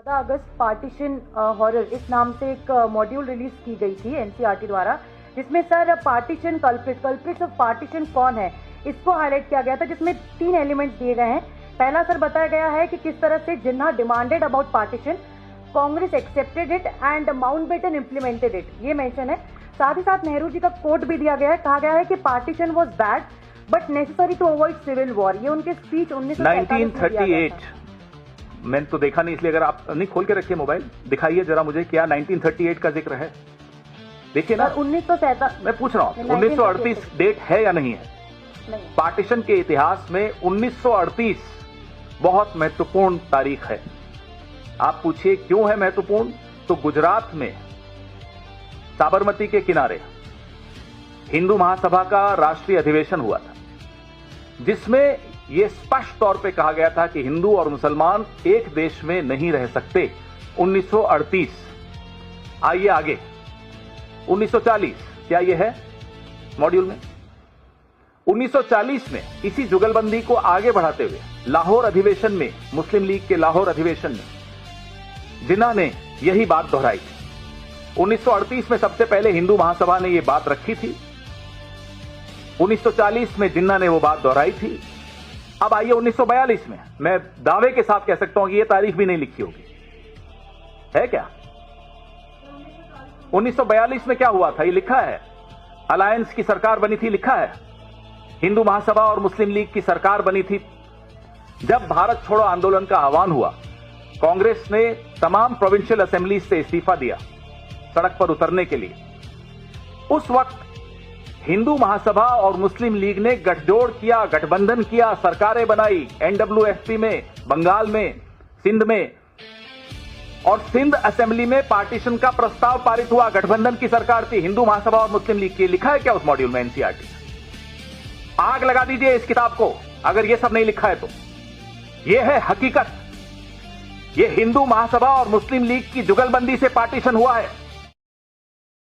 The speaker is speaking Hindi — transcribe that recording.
अगस्त पार्टीशन हॉरर इस नाम से एक मॉड्यूल रिलीज की गई थी एनसीईआरटी द्वारा, जिसमें sir partition culprits of partition कौन है इसको हाईलाइट किया गया था, जिसमें 3 एलिमेंट्स दिए गए हैं। पहला सर बताया गया है कि किस तरह से Jinnah demanded about partition, Congress accepted it and Mountbatten implemented it, ये मेंशन है। साथ ही साथ नेहरू जी का कोट भी दिया गया है, कहा गया है कि partition was bad but necessary to avoid civil war. ये उनके स्पीच 1938 मैंने तो देखा नहीं, इसलिए अगर आप नहीं खोल के रखिए मोबाइल, दिखाइए जरा मुझे क्या 1938 का जिक्र है। देखिए ना 1947 मैं पूछ रहा हूँ 1938 डेट है या नहीं है? नहीं। पार्टीशन के इतिहास में 1938 बहुत महत्वपूर्ण तारीख है। आप पूछिए क्यों है महत्वपूर्ण? तो गुजरात में साबरमती के किनारे हिंदू महासभा का राष्ट्रीय अधिवेशन हुआ था, जिसमें यह स्पष्ट तौर पे कहा गया था कि हिंदू और मुसलमान एक देश में नहीं रह सकते। 1938। आइए आगे 1940, क्या यह है मॉड्यूल में? 1940 में इसी जुगलबंदी को आगे बढ़ाते हुए लाहौर अधिवेशन में, मुस्लिम लीग के लाहौर अधिवेशन में जिन्ना ने यही बात दोहराई। 1938 में सबसे पहले हिंदू महासभा ने यह बात रखी थी, 1940 में जिन्ना ने वो बात दोहराई थी। अब आइए 1942 में, मैं दावे के साथ कह सकता हूं कि यह तारीख भी नहीं लिखी होगी, है क्या? 1942 में क्या हुआ था ये लिखा है, अलायंस की सरकार बनी थी, लिखा है। हिंदू महासभा और मुस्लिम लीग की सरकार बनी थी। जब भारत छोड़ो आंदोलन का आह्वान हुआ, कांग्रेस ने तमाम प्रोविंशियल असेंबली से इस्तीफा दिया सड़क पर उतरने के लिए। उस वक्त हिंदू महासभा और मुस्लिम लीग ने गठजोड़ किया, गठबंधन किया, सरकारें बनाई एनडब्ल्यूएफपी में, बंगाल में, सिंध में, और सिंध असेंबली में पार्टीशन का प्रस्ताव पारित हुआ। गठबंधन की सरकार थी हिंदू महासभा और मुस्लिम लीग की। लिखा है क्या उस मॉड्यूल में एनसीईआरटी? आग लगा दीजिए इस किताब को अगर यह सब नहीं लिखा है तो। यह है हकीकत, यह हिंदू महासभा और मुस्लिम लीग की जुगलबंदी से पार्टीशन हुआ है।